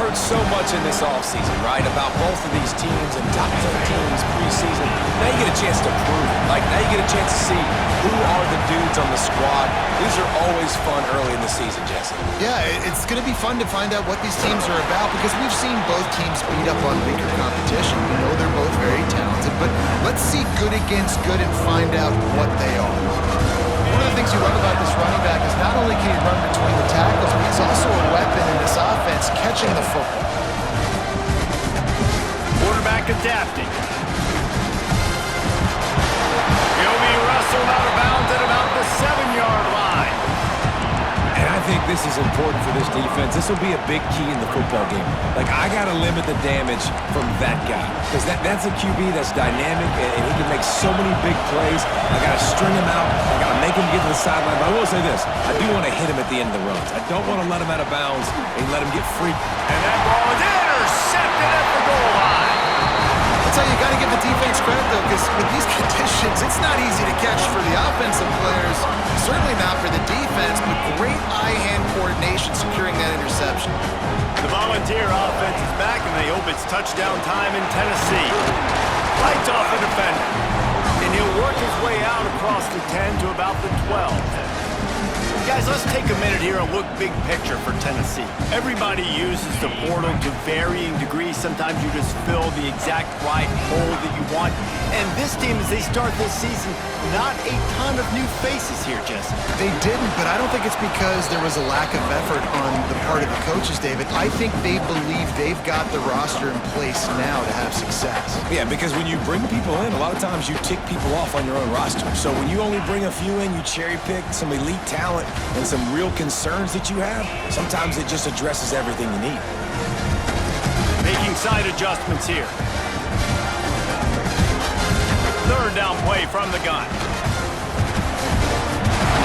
heard so much in this offseason, right, about both of these teams and top 10 teams preseason. Now you get a chance to prove it. Like, now you get a chance to see who are the dudes on the squad. These are always fun early in the season, Jesse. Yeah, it's going to be fun to find out what these teams are about because we've seen both teams beat up on weaker competition. We know they're both very talented, but let's see good against good and find out what they are. One of the things you love about this running back is not only can he run between the tackles, but he's also a weapon in this offense catching the football. Quarterback adapting. He'll be wrestled out of bounds at about the 7-yard line. And I think this is important for this defense. This will be a big key in the football game. Like, I got to limit the damage from that guy because that's a QB that's dynamic and he can make so many big plays. I got to string him out. I got to make him get to the sideline. But I will say this. I do want to hit him at the end of the runs. I don't want to let him out of bounds and let him get free. And that ball is intercepted at the goal line. That's how you got to give the defense credit, though, because with these conditions, it's not easy to catch for the offensive players. Certainly not for the defense, but great eye-hand coordination securing that interception. The Volunteer offense is back, and they hope it's touchdown time in Tennessee. Lights off the defender, and he'll work his way out across the 10 to about the 12. Guys, let's take a minute here and look big picture for Tennessee. Everybody uses the portal to varying degrees. Sometimes you just fill the exact right hole that you want. And this team, as they start this season, not a ton of new faces here, Jesse. They didn't, but I don't think it's because there was a lack of effort on the part of the coaches, David. I think they believe they've got the roster in place now to have success. Yeah, because when you bring people in, a lot of times you tick people off on your own roster. So when you only bring a few in, you cherry pick some elite talent and some real concerns that you have, sometimes it just addresses everything you need. Making side adjustments here. Third down play from the gun.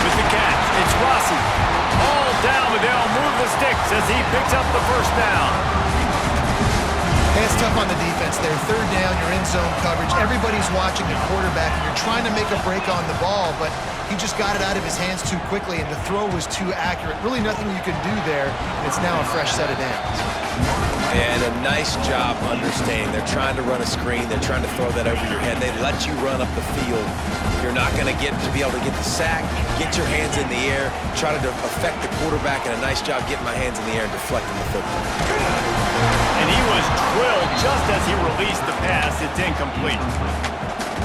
With the catch, it's Rossi. All down, but they'll move the sticks as he picks up the first down. And it's tough on the defense there. Third down, you're in zone coverage. Everybody's watching the quarterback, and you're trying to make a break on the ball, but he just got it out of his hands too quickly, and the throw was too accurate. Really nothing you can do there. It's now a fresh set of downs. And a nice job understanding. They're trying to run a screen. They're trying to throw that over your head. They let you run up the field. You're not going to be able to get the sack, get your hands in the air, try to affect the quarterback, and a nice job getting my hands in the air and deflecting the football. And he was drilled just as he released the pass. It's incomplete.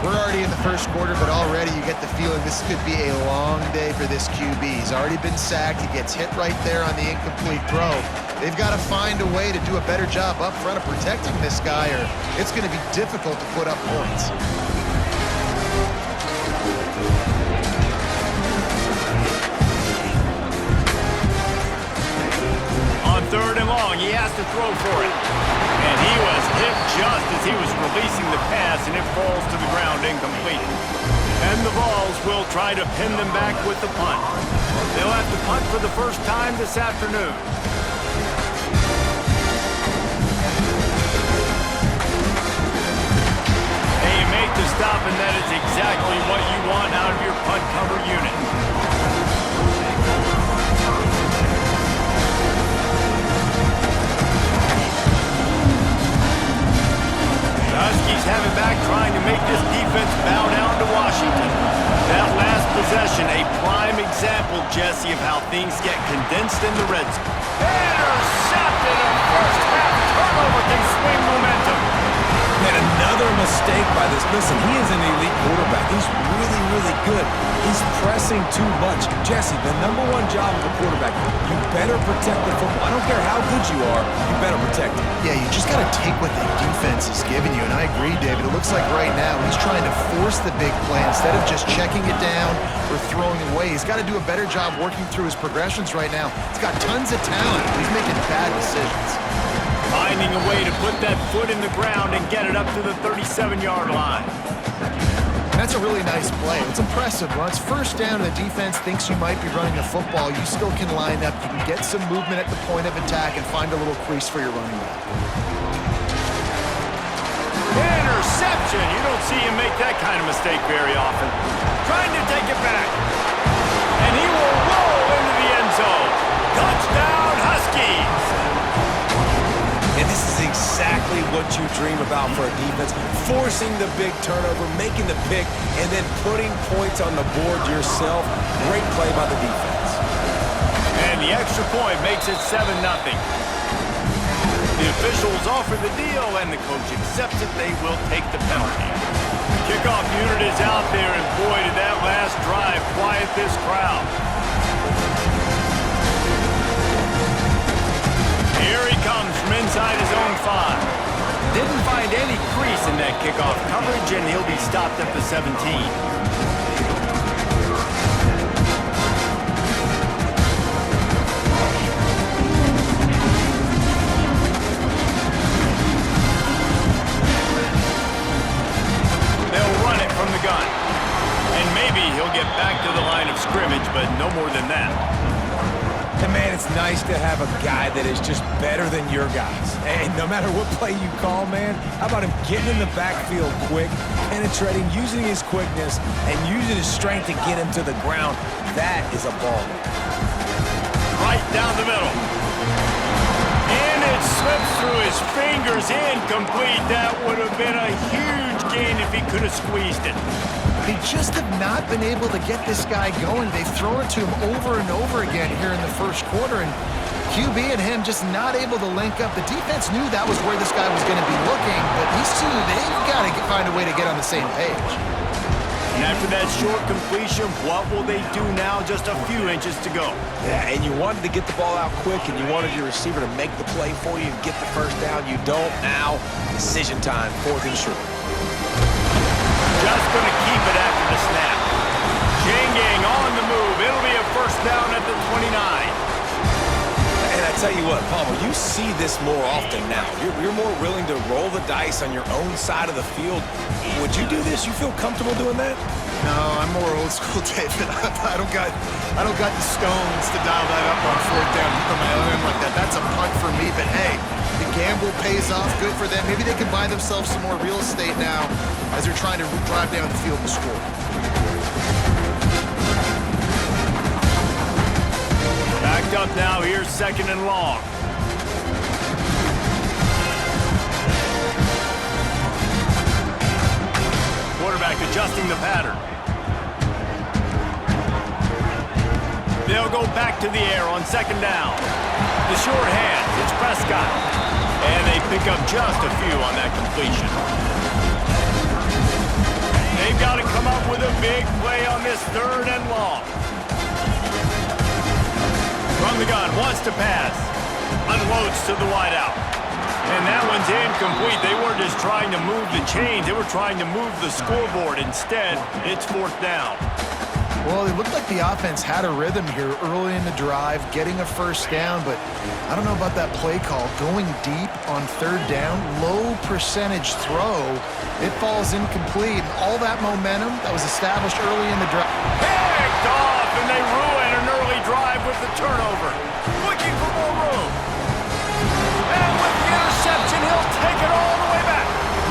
We're already in the first quarter, but already you get the feeling this could be a long day for this QB. He's already been sacked. He gets hit right there on the incomplete throw. They've got to find a way to do a better job up front of protecting this guy, or it's going to be difficult to put up points. On third and long, he has to throw for it. And he was hit just as he was releasing the pass, and it falls to the ground incomplete. And the Vols will try to pin them back with the punt. They'll have to punt for the first time this afternoon. They make the stop, and that is exactly what you want out of your punt cover unit. Huskies have it back, trying to make this defense bow down to Washington. That last possession, a prime example, Jesse, of how things get condensed in the red zone. Intercepted! A first half turnover can swing momentum. And another mistake by this. Listen, he is an elite quarterback. He's really, really good. He's pressing too much. Jesse, the number one job of a quarterback, you better protect the football. I don't care how good you are, you better protect it. Yeah, you just got to take what the defense is giving you, and I agree, David. It looks like right now he's trying to force the big play instead of just checking it down or throwing away. He's got to do a better job working through his progressions right now. He's got tons of talent. He's making bad decisions. Finding a way to put that foot in the ground and get it up to the 37-yard line. That's a really nice play. It's impressive. When it's first down and the defense thinks you might be running the football, you still can line up. You can get some movement at the point of attack and find a little crease for your running back. Interception! You don't see him make that kind of mistake very often. Trying to take it back. And he will roll into the end zone. Touchdown, Huskies! what you dream about for a defense. Forcing the big turnover, making the pick, and then putting points on the board yourself. Great play by the defense. And the extra point makes it 7-0. The officials offer the deal, and the coach accepts it. They will take the penalty. The kickoff unit is out there, and boy, did that last drive quiet this crowd. Here he comes from inside his own 5. Didn't find any crease in that kickoff coverage, and he'll be stopped at the 17. They'll run it from the gun. And maybe he'll get back to the line of scrimmage, but no more than that. And man, it's nice to have a guy that is just better than your guys. And no matter what play you call, man, how about him getting in the backfield quick, penetrating, using his quickness, and using his strength to get him to the ground? That is a ball. Right down the middle. And it slips through his fingers, incomplete. That would have been a huge gain if he could have squeezed it. They just have not been able to get this guy going. They've thrown it to him over and over again here in the first quarter, and QB and him just not able to link up. The defense knew that was where this guy was going to be looking, but these two, they've got to find a way to get on the same page. And after that short completion, what will they do now? Just a few inches to go. Yeah, and you wanted to get the ball out quick, and you wanted your receiver to make the play for you and get the first down. You don't now. Decision time, 4th and short. Just going to keep it after the snap. Jangang on the move. It'll be a first down at the 29. And I tell you what, Palmer, you see this more often now. You're more willing to roll the dice on your own side of the field. Would you do this? You feel comfortable doing that? No, I'm more old school, David. I don't got the stones to dial that up on 4th down on my own end like that. That's a punt for me, but hey, the gamble pays off. Good for them. Maybe they can buy themselves some more real estate now as they're trying to drive down the field and score. Backed up now. Here's 2nd and long. Quarterback adjusting the pattern. They'll go back to the air on 2nd down. The short hands, it's Prescott. And they pick up just a few on that completion. They've got to come up with a big play on this 3rd and long. From the gun, wants to pass. Unloads to the wideout. And that one's incomplete. They weren't just trying to move the chains. They were trying to move the scoreboard. Instead, it's 4th down. Well, it looked like the offense had a rhythm here early in the drive, getting a first down, but I don't know about that play call. Going deep on 3rd down, low percentage throw, it falls incomplete. And all that momentum that was established early in the drive. Picked off, and they ruin an early drive with the turnover. Looking for more room. And with the interception, he'll take it all the way back.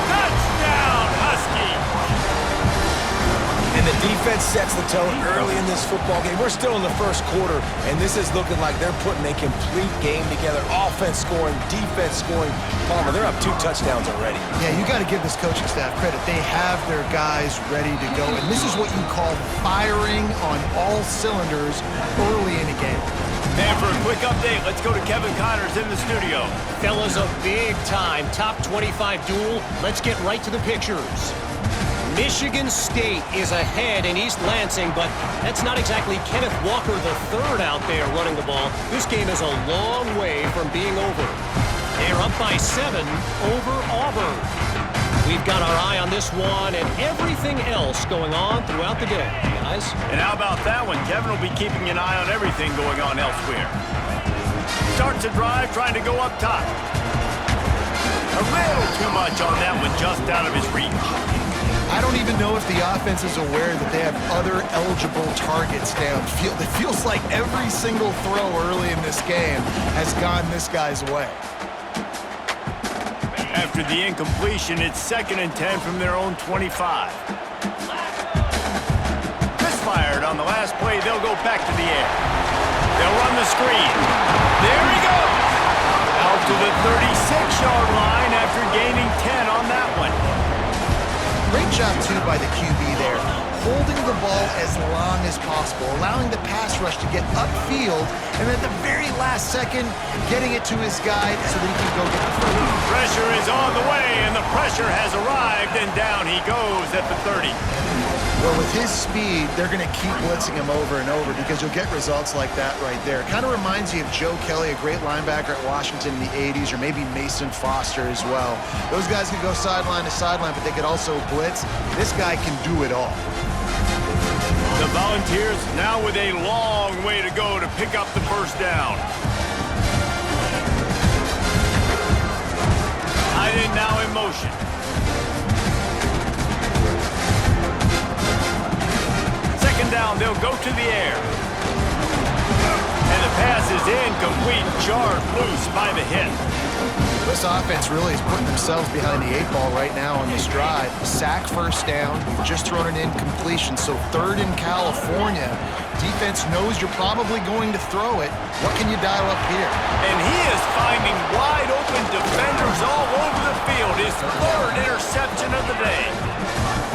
Touchdown, Husky. And the defense sets the tone early in this football game. We're still in the first quarter, and this is looking like they're putting a complete game together. Offense scoring, defense scoring. Palmer, they're up 2 touchdowns already. Yeah, you got to give this coaching staff credit. They have their guys ready to go, and this is what you call firing on all cylinders early in a game. And for a quick update, let's go to Kevin Connors in the studio. Fellas, a big-time top 25 duel. Let's get right to the pictures. Michigan State is ahead in East Lansing, but that's not exactly Kenneth Walker III out there running the ball. This game is a long way from being over. They're up by 7 over Auburn. We've got our eye on this one and everything else going on throughout the day, guys. And how about that one? Kevin will be keeping an eye on everything going on elsewhere. Starts a drive, trying to go up top. A little too much on that one, just out of his reach. I don't even know if the offense is aware that they have other eligible targets downfield. It feels like every single throw early in this game has gone this guy's way. After the incompletion, it's 2nd and 10 from their own 25. Misfired on the last play. They'll go back to the air. They'll run the screen. There he goes. Out to the 36-yard line after gaining job, too, by the QB there. Holding the ball as long as possible, allowing the pass rush to get upfield, and at the very last second, getting it to his guy so that he can go get the first. Pressure is on the way, and the pressure has arrived, and down he goes at the 30. Well, with his speed, they're going to keep blitzing him over and over because you'll get results like that right there. Kind of reminds you of Joe Kelly, a great linebacker at Washington in the 80s, or maybe Mason Foster as well. Those guys could go sideline to sideline, but they could also blitz. This guy can do it all. The Volunteers now with a long way to go to pick up the first down. Tight end now in motion. Second down, they'll go to the air. And the pass is incomplete, jarred loose by the hit. This offense really is putting themselves behind the 8 ball right now on this drive. Sack, first down. You've just thrown an incompletion, so third in California. Defense knows you're probably going to throw it. What can you dial up here? And he is finding wide open defenders all over the field. His third interception of the day.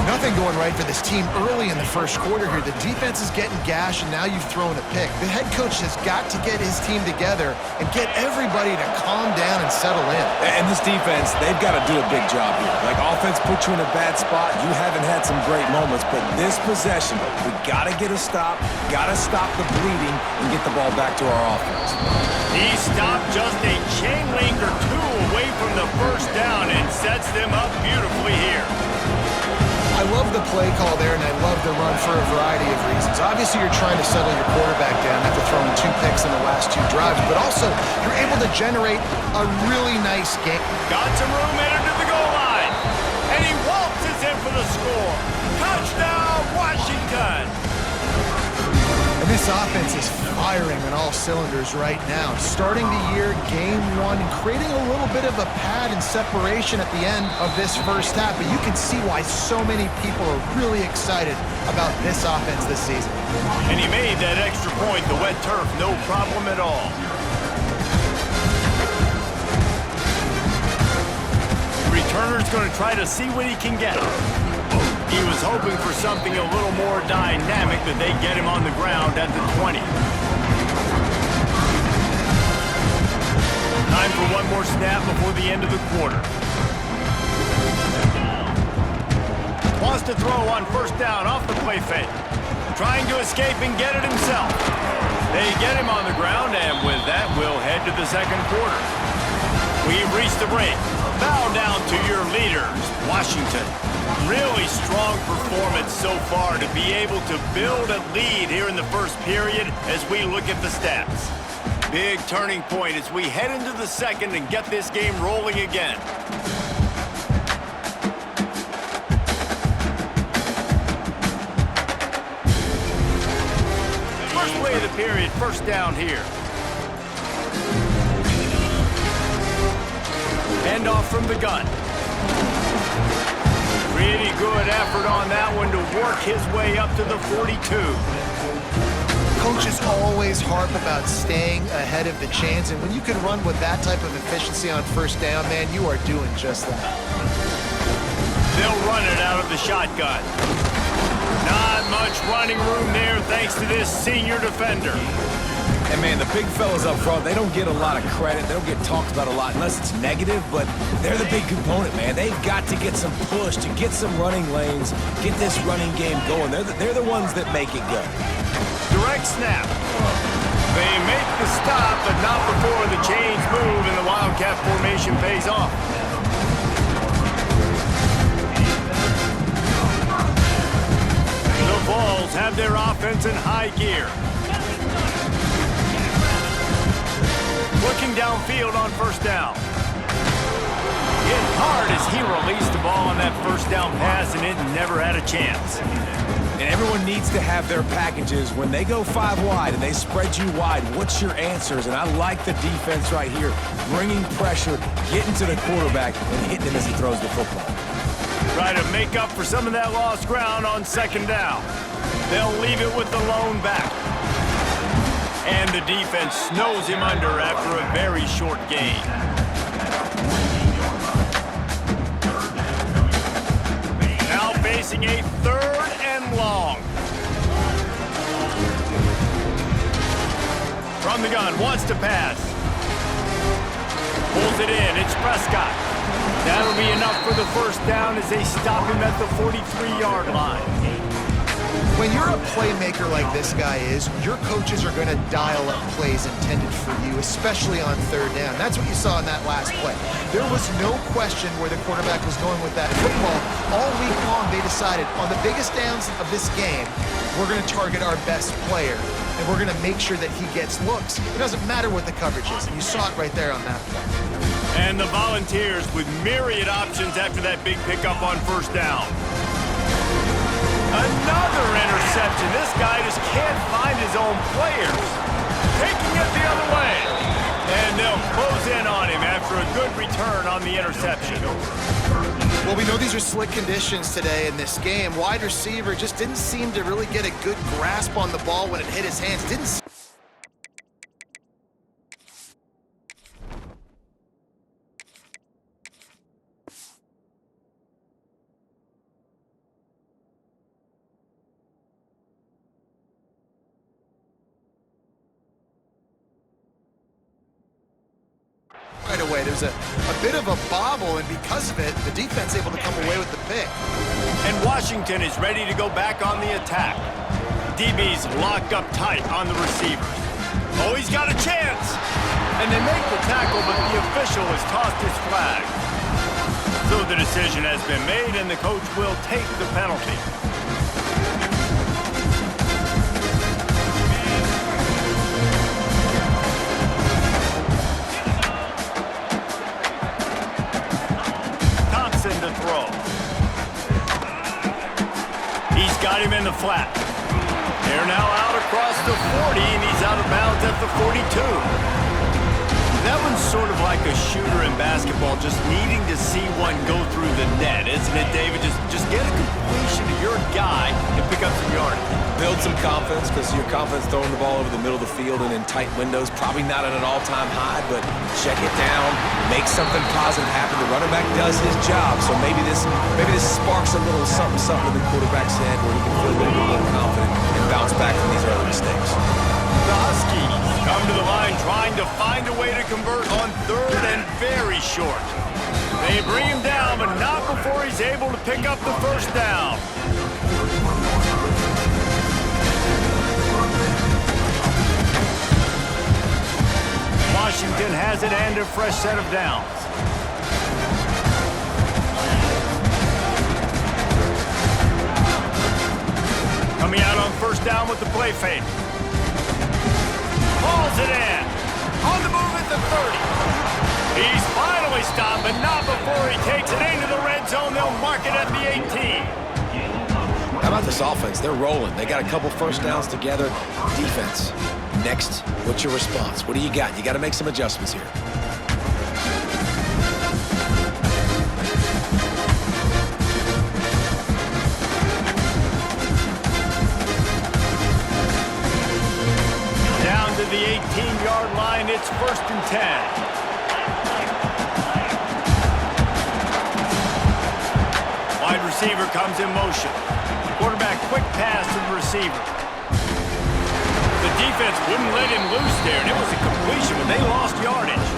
Nothing going right for this team early in the first quarter here. The defense is getting gashed, and now you've thrown a pick. The head coach has got to get his team together and get everybody to calm down and settle in. And this defense, they've got to do a big job here. Like, offense put you in a bad spot. You haven't had some great moments, but this possession, we got to get a stop, got to stop the bleeding, and get the ball back to our offense. He stopped just a chain link or two away from the first down and sets them up beautifully here. I love the play call there, and I love the run for a variety of reasons. Obviously, you're trying to settle your quarterback down after throwing 2 picks in the last 2 drives, but also you're able to generate a really nice game. Got some room headed to the goal line, and he waltzes in for the score. Touchdown, Washington! And this offense is firing on all cylinders right now. Starting the year, game 1, and creating a little bit of a pad and separation at the end of this first half. But you can see why so many people are really excited about this offense this season. And he made that extra point, the wet turf, no problem at all. The returner's going to try to see what he can get. He was hoping for something a little more dynamic, but they get him on the ground at the 20. Time for one more snap before the end of the quarter. Wants to throw on first down off the play fake. Trying to escape and get it himself. They get him on the ground, and with that, we'll head to the second quarter. We've reached the break. Bow down to your leaders, Washington. Really strong performance so far to be able to build a lead here in the first period as we look at the stats. Big turning point as we head into the second and get this game rolling again. First play of the period, first down here. Handoff from the gun. Pretty good effort on that one to work his way up to the 42. Coaches always harp about staying ahead of the chains, and when you can run with that type of efficiency on first down, man, you are doing just that. They'll run it out of the shotgun. Not much running room there thanks to this senior defender. And, man, the big fellas up front, they don't get a lot of credit. They don't get talked about a lot unless it's negative, but they're the big component, man. They've got to get some push, to get some running lanes, get this running game going. They're the ones that make it go. Direct snap. They make the stop, but not before the chains move and the Wildcat formation pays off. The Vols have their offense in high gear. Looking downfield on first down. Hit hard as he released the ball on that first down pass, and it never had a chance. And everyone needs to have their packages. When they go 5 wide and they spread you wide, what's your answers? And I like the defense right here, bringing pressure, getting to the quarterback, and hitting him as he throws the football. Try to make up for some of that lost ground on second down. They'll leave it with the lone back. And the defense snows him under after a very short gain. Now facing a 3rd and long. From the gun, wants to pass. Pulls it in, it's Prescott. That'll be enough for the first down as they stop him at the 43-yard line. When you're a playmaker like this guy is, your coaches are going to dial up plays intended for you, especially on 3rd down. That's what you saw in that last play. There was no question where the quarterback was going with that football. All week long, they decided on the biggest downs of this game, we're going to target our best player, and we're going to make sure that he gets looks. It doesn't matter what the coverage is, and you saw it right there on that play. And the Volunteers with myriad options after that big pickup on 1st down. Another interception. This guy just can't find his own players. Taking it the other way. And they'll close in on him after a good return on the interception. Well, we know these are slick conditions today in this game. Wide receiver just didn't seem to really get a good grasp on the ball when it hit his hands. Right away. There's a bit of a bobble, and because of it, the defense able to come away with the pick. And Washington is ready to go back on the attack. DB's locked up tight on the receivers. Oh, he's got a chance! And they make the tackle, but the official has tossed his flag. So the decision has been made, and the coach will take the penalty. To throw. He's got him in the flat. They're now out across the 40, and he's out of bounds at the 42. That one's sort of like a shooter in basketball, just needing to see one go through the net, isn't it, David? Just get a completion to your guy and pick up some yardage. Build some confidence, because your confidence throwing the ball over the middle of the field and in tight windows, probably not at an all-time high, but check it down, make something positive happen. The running back does his job, so maybe this sparks a little something in the quarterback's head where he can feel a little bit more confident and bounce back from these early mistakes. The Huskies come to the line trying to find a way to convert on 3rd and very short. They bring him down, but not before he's able to pick up the first down. Washington has it and a fresh set of downs. Coming out on 1st down with the play fake. Hauls it in. On the move at the 30. He's finally stopped, but not before he takes it into the red zone. They'll mark it at the 18. How about this offense? They're rolling. They got a couple 1st downs together. Defense. Next, what's your response? What do you got? You got to make some adjustments here. Down to the 18-yard line, it's 1st and 10. Wide receiver comes in motion. Quarterback quick pass to the receiver. The defense wouldn't let him loose there, and it was a completion when they lost yardage.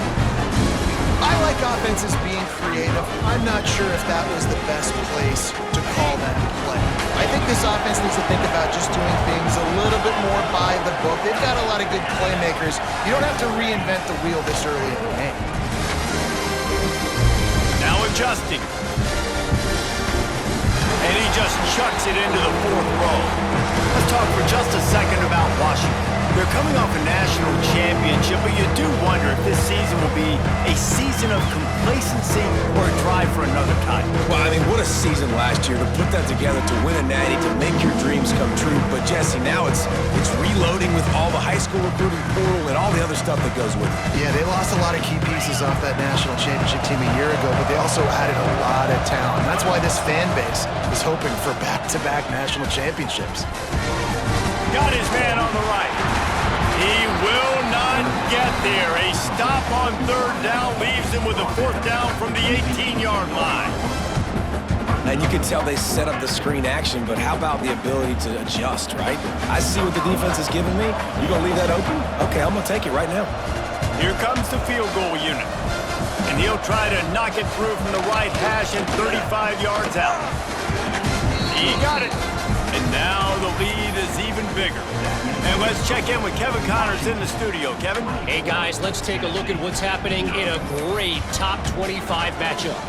I like offenses being creative. I'm not sure if that was the best place to call that play. I think this offense needs to think about just doing things a little bit more by the book. They've got a lot of good playmakers. You don't have to reinvent the wheel this early in the game. Now adjusting. And he just chucks it into the 4th row. Let's talk for just a second about Washington. They're coming off a national championship, but you do wonder if this season will be a season of complacency or a drive for another title. Well, I mean, what a season last year to put that together, to win a natty, to make your dreams come true. But, Jesse, now it's reloading with all the high school recruiting portal and all the other stuff that goes with it. Yeah, they lost a lot of key pieces off that national championship team a year ago, but they also added a lot of talent. That's why this fan base is hoping for back-to-back national championships. Got his man on the right. He will not get there. A stop on 3rd down leaves him with a 4th down from the 18-yard line. And you can tell they set up the screen action, but how about the ability to adjust, right? I see what the defense is giving me. You gonna leave that open? Okay, I'm gonna take it right now. Here comes the field goal unit. And he'll try to knock it through from the right hash and 35 yards out. He got it. And now the lead is even bigger. And let's check in with Kevin Connors in the studio. Kevin? Hey, guys, let's take a look at what's happening in a great top 25 matchup.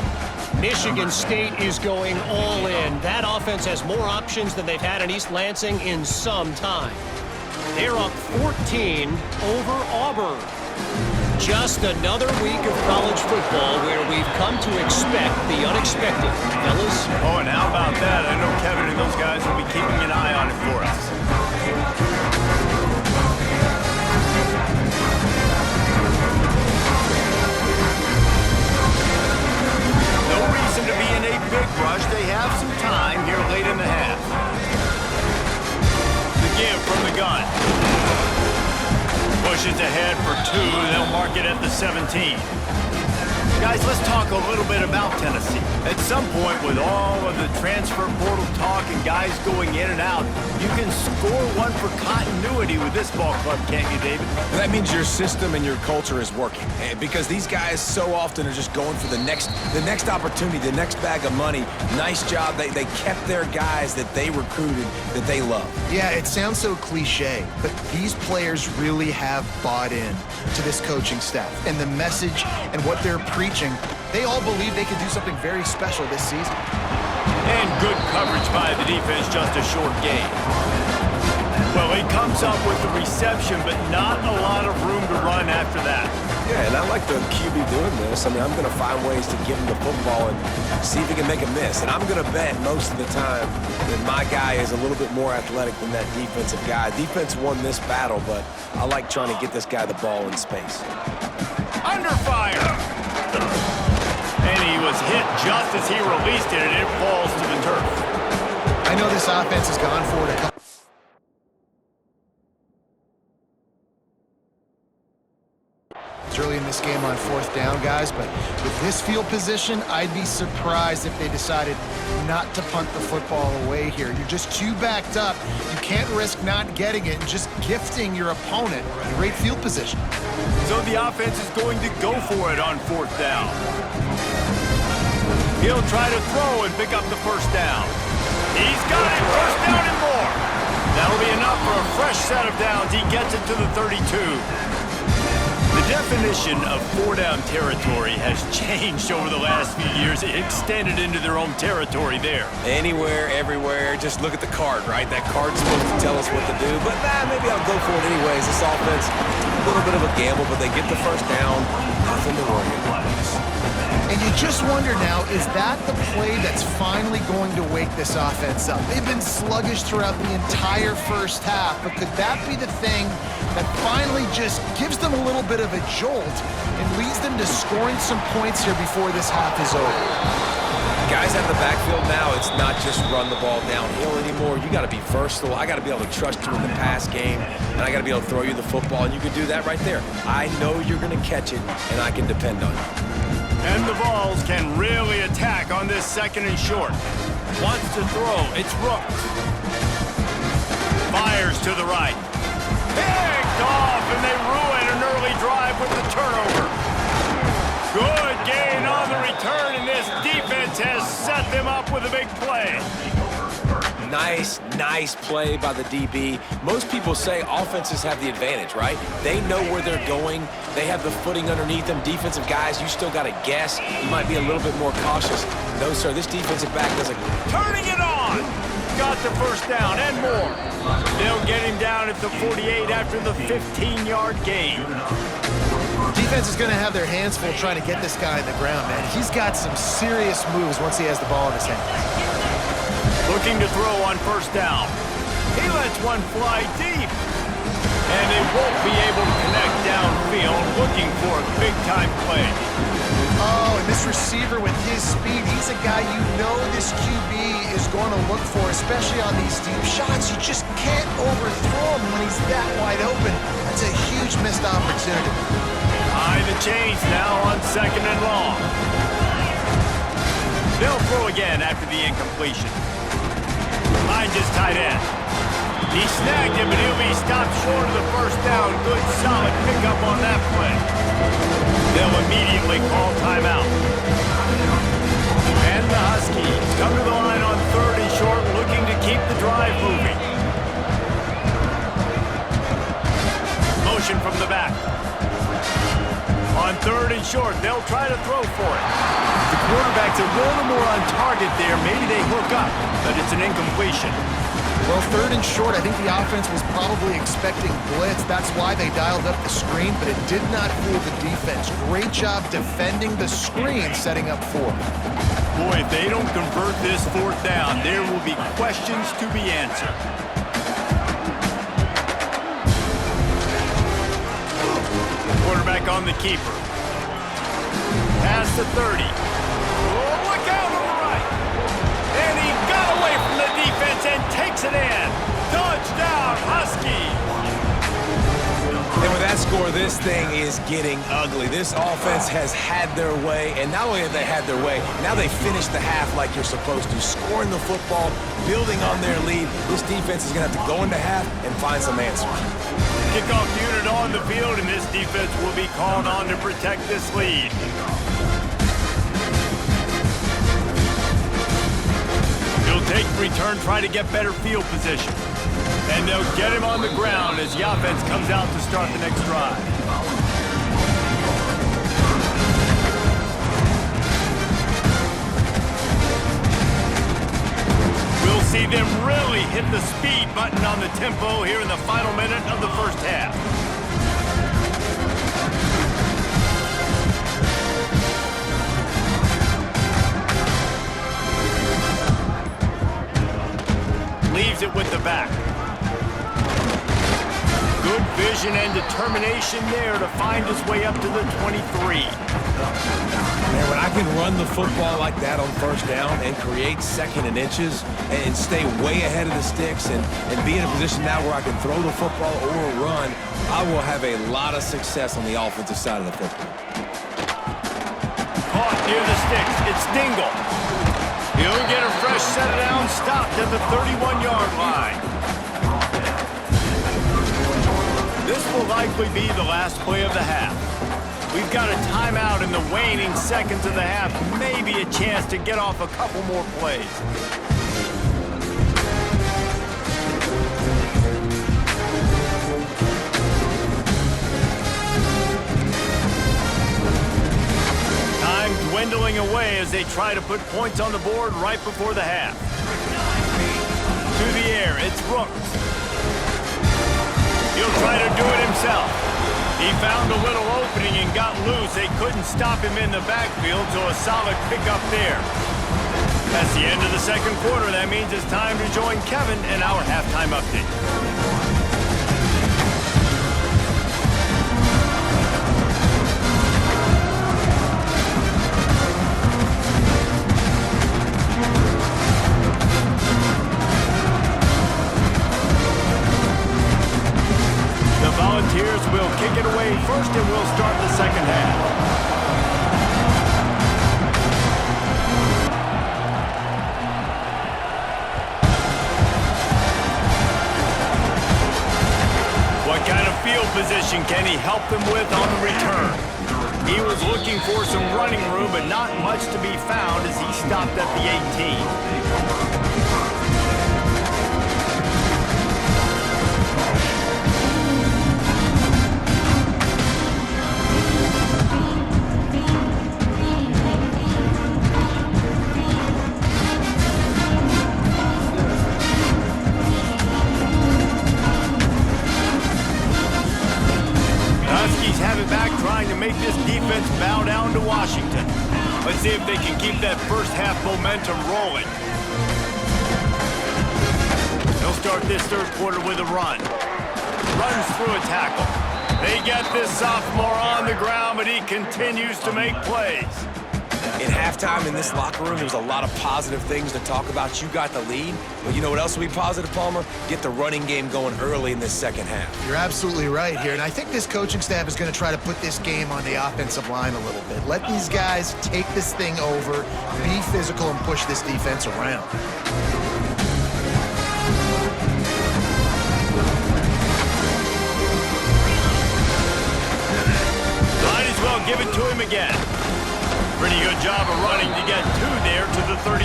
Michigan State is going all in. That offense has more options than they've had in East Lansing in some time. They're up 14 over Auburn. Just another week of college football where we've come to expect the unexpected, fellas. Oh, and how about that? I know Kevin and those guys will be keeping an eye on it for us. No reason to be in a big rush. They have some time here late in the half. The give from the gun. Pushes ahead for 2. They'll mark it at the 17. Guys, let's talk a little bit about Tennessee. At some point, with all of the transfer portal talk and guys going in and out, you can score one for continuity with this ball club, can't you, David? That means your system and your culture is working. Because these guys so often are just going for the next opportunity, the next bag of money. Nice job. They kept their guys that they recruited, that they love. Yeah, it sounds so cliche, but these players really have bought in to this coaching staff and the message and what they're preaching. They all believe they can do something very special this season. And good coverage by the defense, just a short gain. Well, he comes up with the reception, but not a lot of room to run after that. Yeah, and I like the QB doing this. I mean, I'm going to find ways to give him the football and see if he can make a miss. And I'm going to bet most of the time that my guy is a little bit more athletic than that defensive guy. Defense won this battle, but I like trying to get this guy the ball in space. Under fire! And he was hit just as he released it, and it falls to the turf. I know this offense has gone for it a couple. Early in this game on 4th down, guys, but with this field position, I'd be surprised if they decided not to punt the football away here. You're just too backed up. You can't risk not getting it and just gifting your opponent a great field position. So the offense is going to go for it on 4th down. He'll try to throw and pick up the 1st down. He's got it, 1st down and more. That'll be enough for a fresh set of downs. He gets it to the 32. The definition of 4-down territory has changed over the last few years. It extended into their own territory there. Anywhere, everywhere, just look at the card, right? That card's supposed to tell us what to do, but maybe I'll go for it anyways. This offense, a little bit of a gamble, but they get the 1st down. Nothing to worry about. And you just wonder now, is that the play that's finally going to wake this offense up? They've been sluggish throughout the entire 1st half, but could that be the thing that finally just gives them a little bit of a jolt and leads them to scoring some points here before this half is over? Guys at the backfield now, it's not just run the ball downhill anymore. You got to be versatile. I got to be able to trust you in the pass game, and I got to be able to throw you the football, and you can do that right there. I know you're going to catch it, and I can depend on you. And the Vols can really attack on this 2nd and short. Wants to throw. It's Rooks. Fires to the right. Picked off, and they ruin an early drive with the turnover. Good gain on the return, and this defense has set them up with a big play. Nice play by the DB. Most people say offenses have the advantage, right? They know where they're going. They have the footing underneath them. Defensive guys, you still got to guess. You might be a little bit more cautious. No, sir, this defensive back doesn't. Turning it on! Got the 1st down and more. They'll get him down at the 48 after the 15-yard gain. Defense is going to have their hands full trying to get this guy on the ground, man. He's got some serious moves once he has the ball in his hands. Looking to throw on 1st down. He lets one fly deep. And they won't be able to connect downfield, looking for a big-time play. Oh, and this receiver with his speed, he's a guy you know this QB is going to look for, especially on these deep shots. You just can't overthrow him when he's that wide open. That's a huge missed opportunity. High the chains now on 2nd and long. They'll throw again after the incompletion. Finds his tight end. He snagged him, but he'll be stopped short of the first down. Good, solid pickup on that play. They'll immediately call timeout. And the Huskies come to the line on 3rd and short, looking to keep the drive moving. Motion from the back. On 3rd and short, they'll try to throw for it. The quarterback's a little more on target there. Maybe they hook up, but it's an incompletion. Well, 3rd and short, I think the offense was probably expecting blitz. That's why they dialed up the screen, but it did not fool the defense. Great job defending the screen, setting up 4th. Boy, if they don't convert this 4th down, there will be questions to be answered. Quarterback on the keeper. Pass to 30. Oh, look out on the right. And he got away from the defense and takes it in. Touchdown, Huskies. And with that score, this thing is getting ugly. This offense has had their way, and not only have they had their way, now they finish the half like you're supposed to, scoring the football, building on their lead. This defense is going to have to go into half and find some answers. Kickoff unit on the field, and this defense will be called on to protect this lead. He'll take the return, try to get better field position. And they'll get him on the ground as the offense comes out to start the next drive. We'll see them really hit the speed button on the tempo here in the final minute of the first half. Leaves it with the back. Good vision and determination there to find his way up to the 23. Man, when I can run the football like that on 1st down and create 2nd and inches and stay way ahead of the sticks and be in a position now where I can throw the football or run, I will have a lot of success on the offensive side of the football. Caught near the sticks. It's Dingle. He'll get a fresh set down, stopped at the 31-yard line. This will likely be the last play of the half. We've got a timeout in the waning seconds of the half, maybe a chance to get off a couple more plays. Time dwindling away as they try to put points on the board right before the half. To the air, it's Brooks. He'll try to do it himself. He found a little opening and got loose. They couldn't stop him in the backfield, so a solid pickup there. That's the end of the 2nd quarter. That means it's time to join Kevin in our halftime update. Volunteers will kick it away first, and we'll start the 2nd half. What kind of field position can he help them with on the return? He was looking for some running room, but not much to be found as he stopped at the 18. Make this defense bow down to Washington. Let's see if they can keep that first half momentum rolling. They'll start this 3rd quarter with a run. Runs through a tackle. They get this sophomore on the ground, but he continues to make plays. In halftime in this locker room, there was a lot of positive things to talk about. You got the lead, but you know what else will be positive, Palmer? Get the running game going early in this second half. You're absolutely right here, and I think this coaching staff is going to try to put this game on the offensive line a little bit. Let these guys take this thing over, be physical, and push this defense around. Might as well give it to him again. Pretty good job of running to get 2 there to the 32.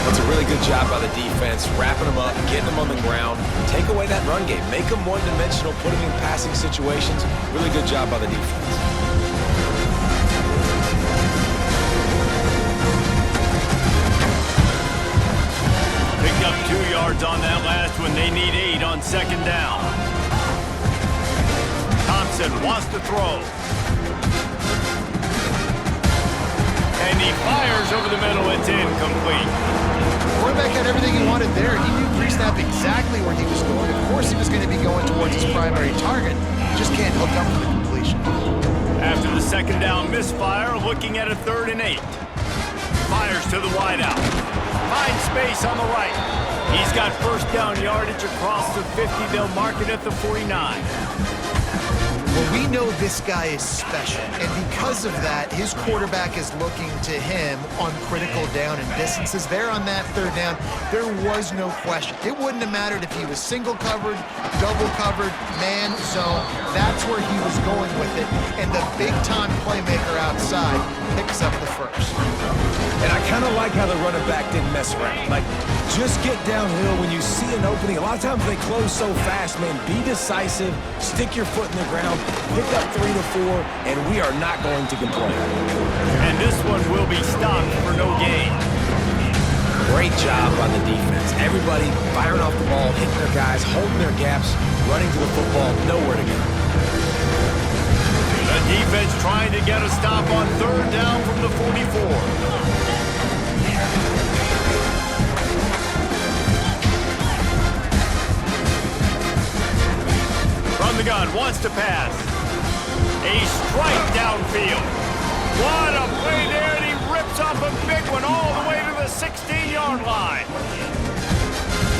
That's a really good job by the defense, wrapping them up, getting them on the ground. Take away that run game. Make them one-dimensional, put them in passing situations. Really good job by the defense. Picked up 2 yards on that last one. They need 8 on second down. Thompson wants to throw. And he fires over the middle. It's incomplete. Quarterback had everything he wanted there. He knew pre-snap exactly where he was going. Of course he was going to be going towards his primary target. He just can't hook up for the completion. After the second down misfire, looking at a 3rd and 8. Fires to the wideout. Finds space on the right. He's got first down yardage across the 50. They'll mark it at the 49. Well, we know this guy is special, and because of that, his quarterback is looking to him on critical down and distances. There on that 3rd down, there was no question. It wouldn't have mattered if he was single covered, double covered, man zone. That's where he was going with it, and the big-time playmaker outside picks up the first. And I kind of like how the running back didn't mess around. Like, just get downhill when you see an opening. A lot of times they close so fast, man. Be decisive, stick your foot in the ground, pick up 3 to 4, and we are not going to complain. And this one will be stopped for no gain. Great job by the defense. Everybody firing off the ball, hitting their guys, holding their gaps, running to the football, nowhere to go. The defense trying to get a stop on 3rd down from the 44. From the gun, wants to pass. A strike downfield. What a play there, and he rips off a big one all the way to the 16-yard line.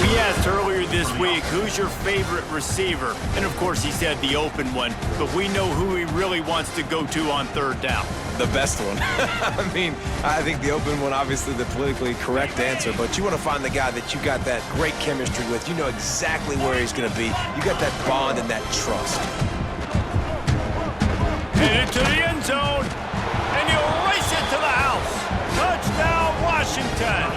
We asked earlier this week, who's your favorite receiver? And of course he said the open one, but we know who he really wants to go to on 3rd down. The best one. I mean, I think the open one, obviously the politically correct answer, but you want to find the guy that you got that great chemistry with. You know exactly where he's going to be. You got that bond and that trust. Headed to the end zone, and he'll race it to the house. Touchdown, Washington.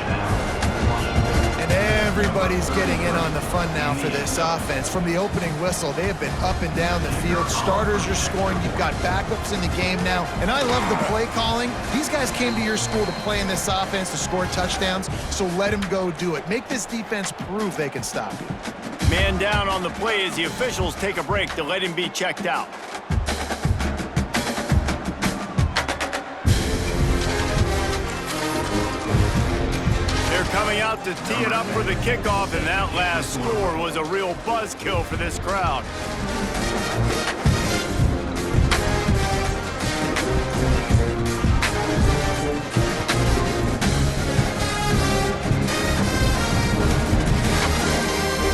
And everybody's getting in on the fun now for this offense. From the opening whistle, they have been up and down the field. Starters are scoring. You've got backups in the game now. And I love the play calling. These guys came to your school to play in this offense to score touchdowns, so let them go do it. Make this defense prove they can stop you. Man down on the play as the officials take a break to let him be checked out. Coming out to tee it up for the kickoff, and that last score was a real buzzkill for this crowd.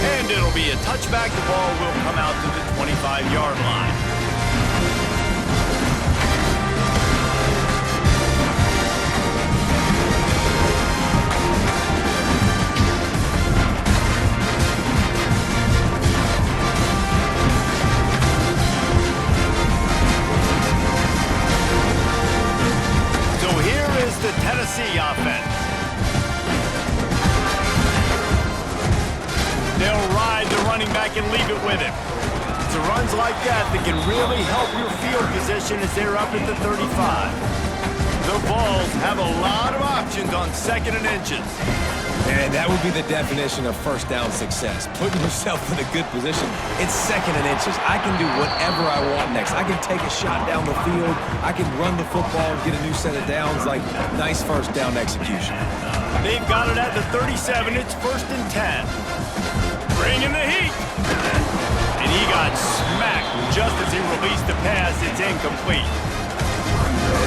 And it'll be a touchback. The ball will come out to the 25-yard line. The Tennessee offense. They'll ride the running back and leave it with him. It's runs like that that can really help your field position as they're up at the 35. The Vols have a lot of options on 2nd and inches. And that would be the definition of first down success. Putting yourself in a good position. It's 2nd and inches. I can do whatever I want next. I can take a shot down the field. I can run the football and get a new set of downs. Like, nice first down execution. They've got it at the 37. It's 1st and 10. Bring in the heat. And he got smacked just as he released the pass. It's incomplete.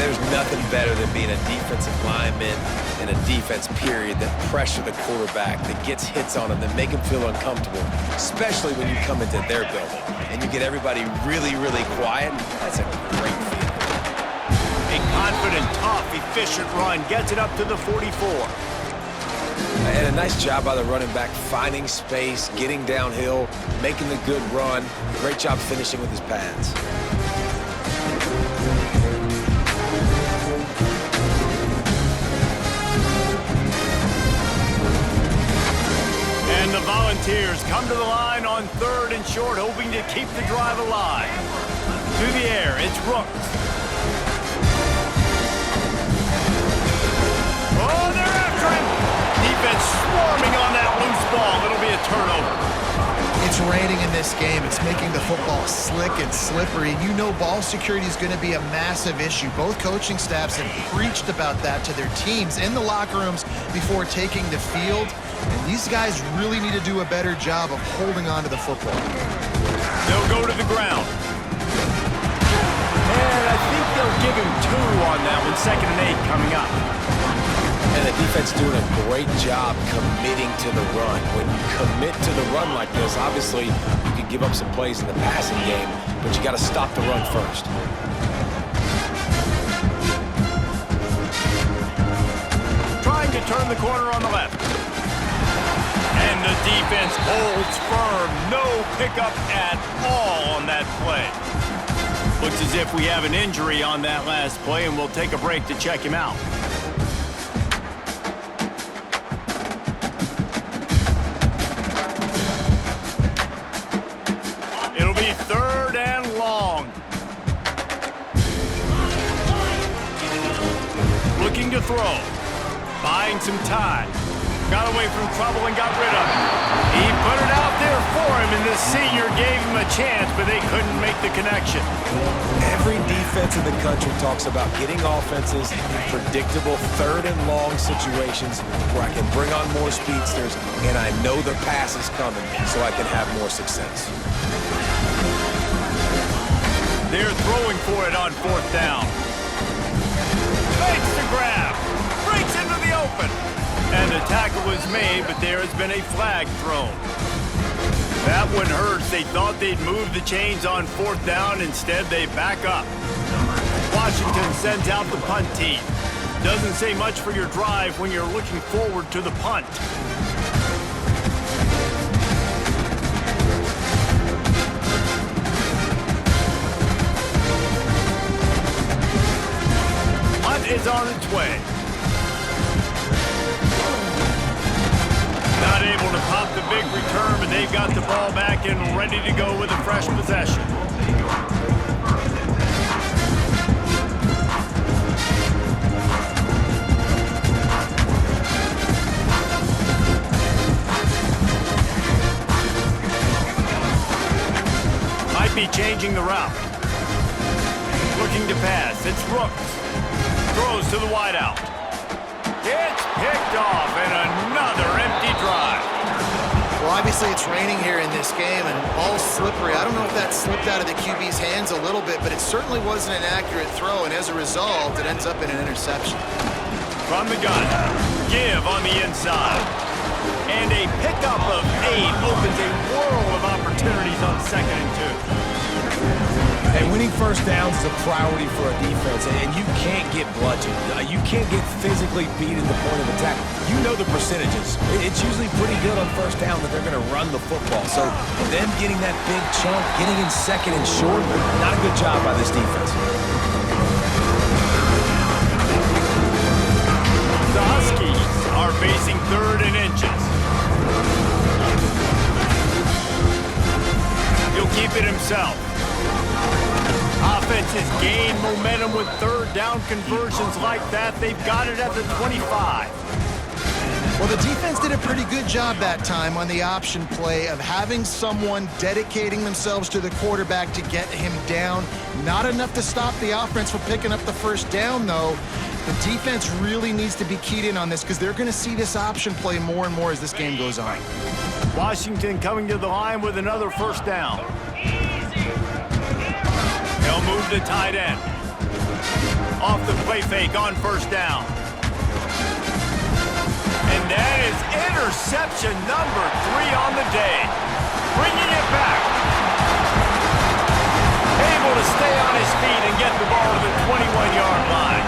There's nothing better than being a defensive lineman and a defense period that pressure the quarterback, that gets hits on him, that make him feel uncomfortable, especially when you come into their building and you get everybody really, really quiet. That's a great feeling. A confident, tough, efficient run gets it up to the 44. And a nice job by the running back, finding space, getting downhill, making the good run. Great job finishing with his pads. And the Volunteers come to the line on 3rd and short, hoping to keep the drive alive. To the air, it's Rooks. Oh, they're after him! Defense swarming on that loose ball. It'll be a turnover. It's raining in this game. It's making the football slick and slippery. You know ball security is going to be a massive issue. Both coaching staffs have preached about that to their teams in the locker rooms before taking the field. And these guys really need to do a better job of holding on to the football. They'll go to the ground. And I think they'll give him 2 on that one. 2nd and 8 coming up. And the defense doing a great job committing to the run. When you commit to the run like this, obviously you can give up some plays in the passing game, but you got to stop the run first. Trying to turn the corner on the left. And the defense holds firm. No pickup at all on that play. Looks as if we have an injury on that last play, and we'll take a break to check him out. It'll be 3rd and long. Looking to throw. Buying some time. Got away from trouble and got rid of it. He put it out there for him, and the senior gave him a chance, but they couldn't make the connection. Every defense in the country talks about getting offenses in predictable 3rd and long situations where I can bring on more speedsters and I know the pass is coming so I can have more success. They're throwing for it on 4th down. Makes the grab. Breaks into the open. And the tackle was made, but there has been a flag thrown. That one hurts. They thought they'd move the chains on 4th down. Instead, they back up. Washington sends out the punt team. Doesn't say much for your drive when you're looking forward to the punt. Punt is on its way. Not able to pop the big return, but they've got the ball back and ready to go with a fresh possession. Might be changing the route. Looking to pass. It's Rooks. Throws to the wideout. It's picked off, and another empty drive. Well, obviously it's raining here in this game, and ball's slippery. I don't know if that slipped out of the QB's hands a little bit, but it certainly wasn't an accurate throw, and as a result, it ends up in an interception. From the gun, give on the inside. And a pickup of 8 opens a world of opportunities on 2nd and 2. And winning 1st downs is a priority for a defense, and you can't get bludgeoned. You can't get physically beat at the point of attack. You know the percentages. It's usually pretty good on 1st down that they're going to run the football. So them getting that big chunk, getting in 2nd and short, not a good job by this defense. The Huskies are facing 3rd and inches. He'll keep it himself. Offense has gained momentum with 3rd down conversions like that. They've got it at the 25. Well, the defense did a pretty good job that time on the option play of having someone dedicating themselves to the quarterback to get him down. Not enough to stop the offense from picking up the 1st down, though. The defense really needs to be keyed in on this because they're going to see this option play more and more as this game goes on. Washington coming to the line with another 1st down. They'll move to tight end. Off the play play fake on first down. And that is interception number 3 on the day. Bringing it back. Able to stay on his feet and get the ball to the 21-yard line.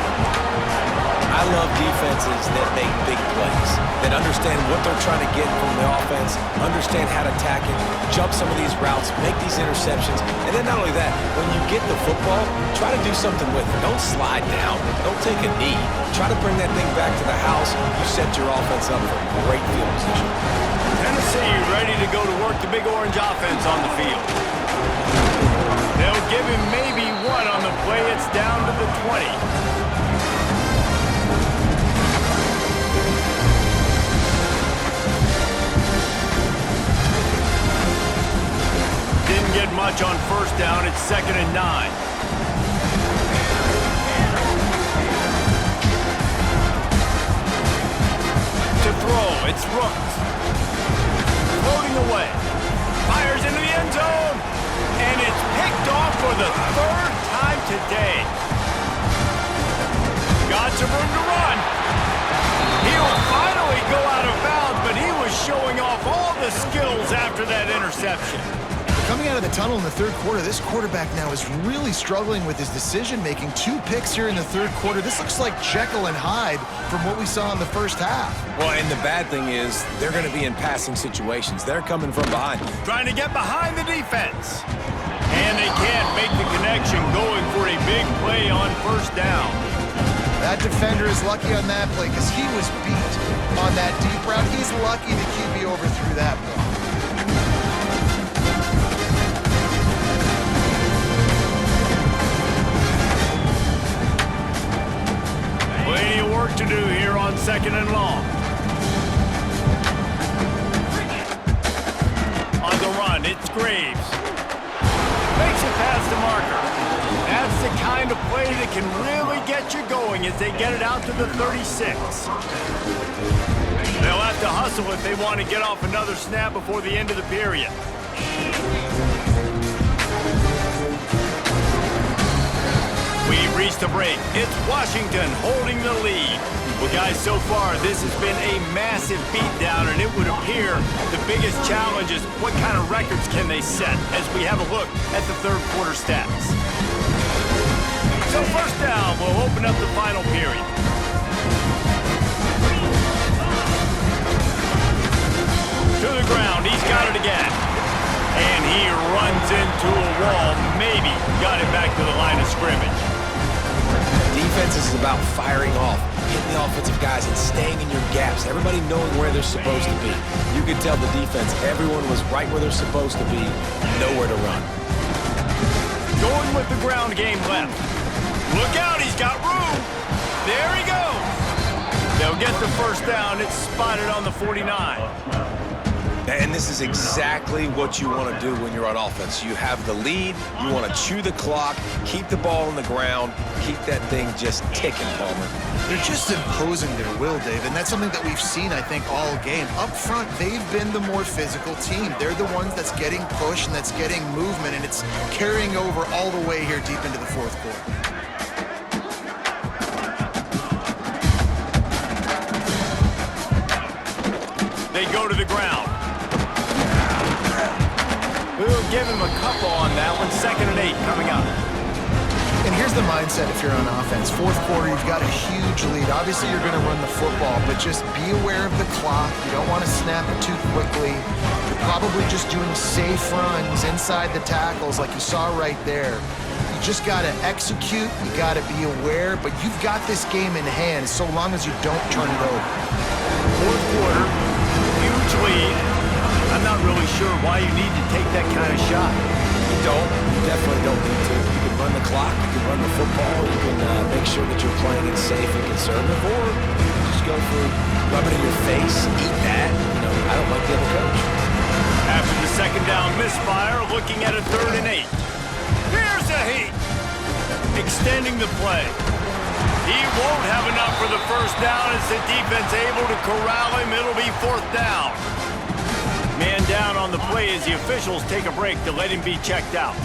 I love defenses that make big plays, that understand what they're trying to get from the offense, understand how to attack it, jump some of these routes, make these interceptions, and then not only that, when you get the football, try to do something with it. Don't slide down. Don't take a knee. Try to bring that thing back to the house. You set your offense up for great field position. Tennessee ready to go to work the Big Orange offense on the field. They'll give him maybe one on the play. It's down to the 20. Didn't get much on first down. It's 2nd and 9. To throw, it's Rooks. Floating away. Fires into the end zone. And it's picked off for the 3rd time today. Got some room to run. He'll finally go out of bounds, but he was showing off all the skills after that interception. Coming out of the tunnel in the third quarter, this quarterback now is really struggling with his decision-making. 2 picks here in the third quarter. This looks like Jekyll and Hyde from what we saw in the first half. Well, and the bad thing is they're going to be in passing situations. They're coming from behind. Trying to get behind the defense. And they can't make the connection, going for a big play on first down. That defender is lucky on that play because he was beat on that deep route. He's lucky the QB overthrew that ball. Plenty of work to do here on 2nd and long. On the run, it's Graves. Makes it past the marker. That's the kind of play that can really get you going as they get it out to the 36. They'll have to hustle if they want to get off another snap before the end of the period. We've reached a break. It's Washington holding the lead. Well, guys, so far, this has been a massive beatdown, and it would appear the biggest challenge is what kind of records can they set as we have a look at the third quarter stats. So first down, we'll open up the final period. To the ground, he's got it again. And he runs into a wall, maybe got it back to the line of scrimmage. Defense is about firing off, hitting the offensive guys and staying in your gaps, everybody knowing where they're supposed to be. You could tell the defense, everyone was right where they're supposed to be, nowhere to run. Going with the ground game left. Look out, he's got room. There he goes. They'll get the first down. It's spotted on the 49. And this is exactly what you want to do when you're on offense. You have the lead, you want to chew the clock, keep the ball on the ground, keep that thing just ticking, Palmer. They're just imposing their will, Dave, and that's something that we've seen, I think, all game. Up front, they've been the more physical team. They're the ones that's getting pushed and that's getting movement, and it's carrying over all the way here deep into the fourth quarter. They go to the ground. We'll give him a couple on that one. 2nd and 8 coming up. And here's the mindset if you're on offense. Fourth quarter, you've got a huge lead. Obviously, you're going to run the football, but just be aware of the clock. You don't want to snap it too quickly. You're probably just doing safe runs inside the tackles like you saw right there. You just got to execute. You got to be aware, but you've got this game in hand so long as you don't turn it over. Fourth quarter, huge lead. I'm not really sure why you need to take that kind of shot. You don't. You definitely don't need to. You can run the clock, you can run the football, you can make sure that you're playing it safe and conservative, or you can just go for rub it in your face, eat that. You know, I don't like the other coach. After the second down misfire, looking at a 3rd and 8. Here's a heat. Extending the play. He won't have enough for the first down as the defense able to corral him. It'll be 4th down. Man down on the play as the officials take a break to let him be checked out.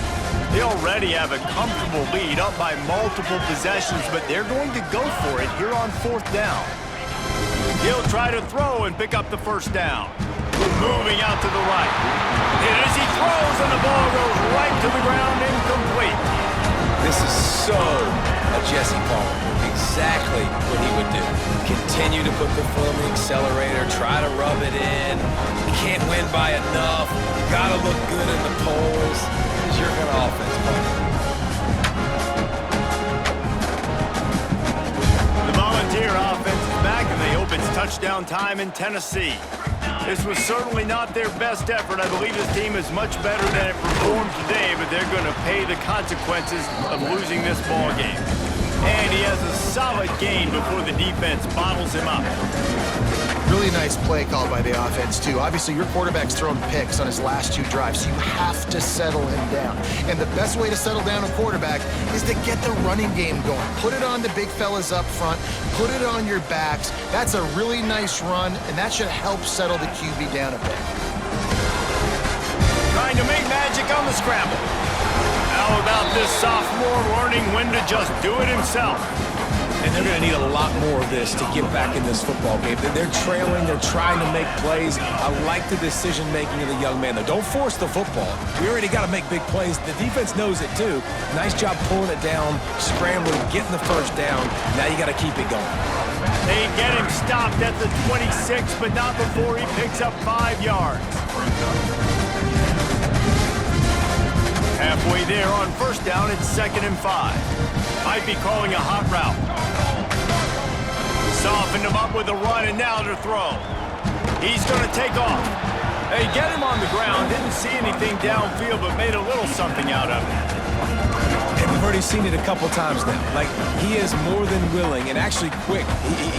They already have a comfortable lead, up by multiple possessions, but they're going to go for it here on 4th down. He'll try to throw and pick up the first down. Moving out to the right. And as he throws, and the ball goes right to the ground, incomplete. This is so a Jesse Palmer move. Exactly what he would do. Continue to put the foot on the accelerator, try to rub it in. Can't win by enough. Gotta look good in the polls. This is your kind of offense, partner. The Volunteer offense is back, and they hope it's touchdown time in Tennessee. This was certainly not their best effort. I believe this team is much better than it performed today, but they're going to pay the consequences of losing this ball game. And he has a solid gain before the defense bottles him up. Really nice play call by the offense, too. Obviously, your quarterback's thrown picks on his last 2 drives, so you have to settle him down. And the best way to settle down a quarterback is to get the running game going. Put it on the big fellas up front. Put it on your backs. That's a really nice run, and that should help settle the QB down a bit. Trying to make magic on the scramble. How about this sophomore learning when to just do it himself? And they're going to need a lot more of this to get back in this football game. They're trailing. They're trying to make plays. I like the decision-making of the young man, though. Don't force the football. We already got to make big plays. The defense knows it, too. Nice job pulling it down, scrambling, getting the first down. Now you got to keep it going. They get him stopped at the 26, but not before he picks up 5 yards. Halfway there on first down, it's 2nd and 5. Might be calling a hot route. Softened him up with a run, and now to throw. He's going to take off. They get him on the ground. Didn't see anything downfield, but made a little something out of it. And we've already seen it a couple times now. Like, he is more than willing and actually quick.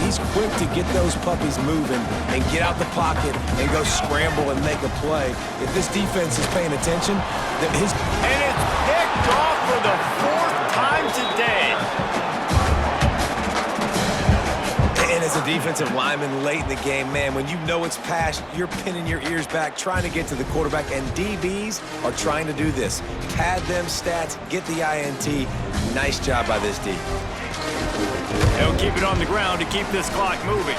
He's quick to get those puppies moving and get out the pocket and go scramble and make a play. If this defense is paying attention, And it's picked off for the 4th time today. And as a defensive lineman late in the game, man, when you know it's passed, you're pinning your ears back, trying to get to the quarterback, and DBs are trying to do this. Pad them stats, get the INT. Nice job by this D. They'll keep it on the ground to keep this clock moving.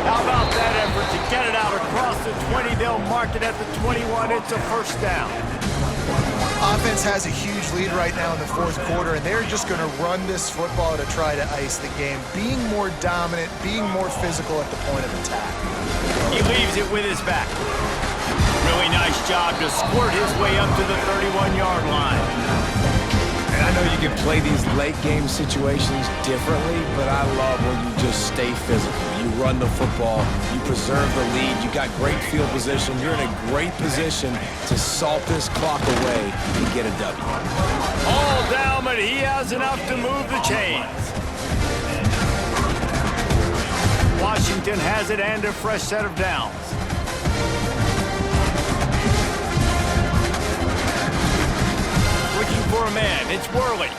How about that effort to get it out across the 20? They'll mark it at the 21. It's a first down. Offense has a huge lead right now in the 4th quarter, and they're just going to run this football to try to ice the game, being more dominant, being more physical at the point of attack. He leaves it with his back. Really nice job to squirt his way up to the 31-yard line. And I know you can play these late game situations differently, but I love when you just stay physical. You run the football, you preserve the lead, you got great field position, you're in a great position to salt this clock away and get a W. All down, but he has enough to move the chains. Washington has it and a fresh set of downs. Looking for a man, it's Worley.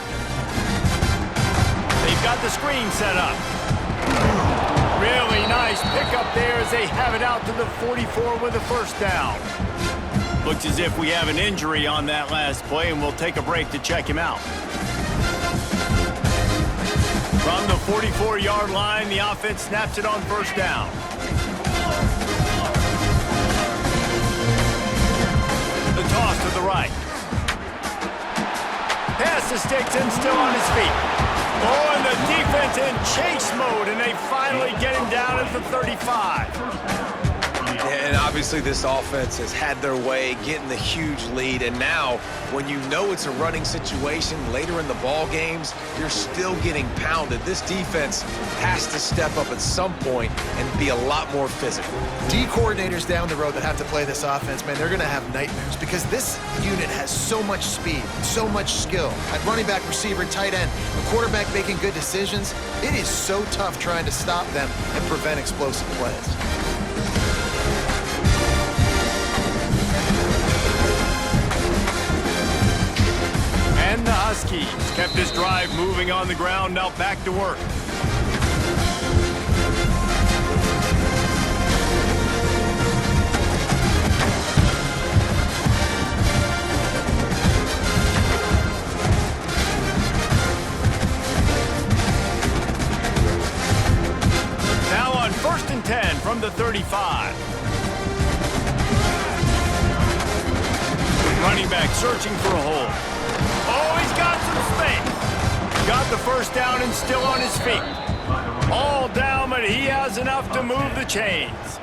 They've got the screen set up. Really nice pickup there as they have it out to the 44 with a first down. Looks as if we have an injury on that last play, and we'll take a break to check him out. From the 44-yard line, the offense snaps it on first down. The toss to the right. Pass to sticks and still on his feet. Oh, and the defense in chase mode, and they finally get him down at the 35. And obviously this offense has had their way, getting the huge lead. And now, when you know it's a running situation later in the ball games, you're still getting pounded. This defense has to step up at some point and be a lot more physical. D coordinators down the road that have to play this offense, man, they're going to have nightmares because this unit has so much speed, so much skill. At running back, receiver, tight end, a quarterback making good decisions, it is so tough trying to stop them and prevent explosive plays. And the Huskies kept this drive moving on the ground, now back to work. from the 35. Running back searching for a hole. Oh, he's got some space. Got the first down and still on his feet. All down, but he has enough to move the chains.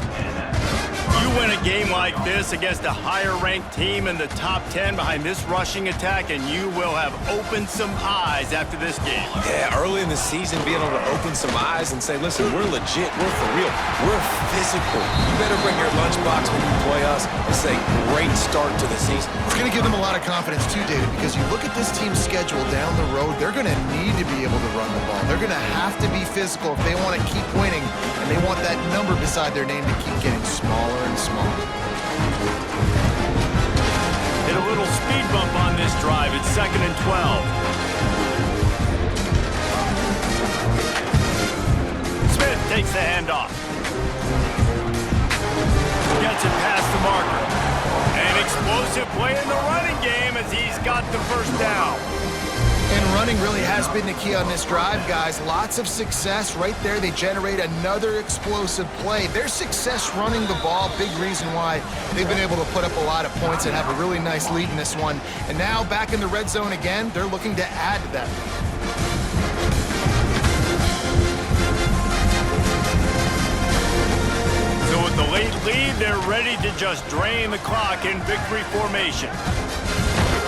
You win a game like this against a higher-ranked team in the top 10 behind this rushing attack, and you will have opened some eyes after this game. Yeah, early in the season, being able to open some eyes and say, listen, we're legit, we're for real, we're physical. You better bring your lunchbox when you play us and say, great start to the season. It's going to give them a lot of confidence too, David, because you look at this team's schedule down the road, they're going to need to be able to run the ball. They're going to have to be physical if they want to keep winning, and they want that number beside their name to keep getting smaller and smaller. Hit a little speed bump on this drive. It's 2nd and 12. Smith takes the handoff. Gets it past the marker. An explosive play in the running game as he's got the first down. And running really has been the key on this drive, guys. Lots of success right there. They generate another explosive play. Their success running the ball, big reason why they've been able to put up a lot of points and have a really nice lead in this one. And now back in the red zone again, they're looking to add to that. So with the late lead, they're ready to just drain the clock in victory formation.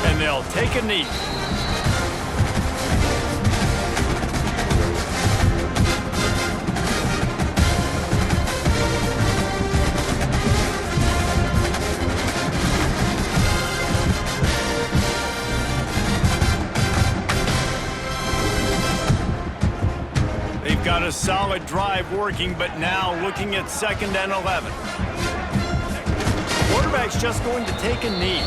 And they'll take a knee. Got a solid drive working, but now looking at 2nd and 11. Quarterback's just going to take a knee.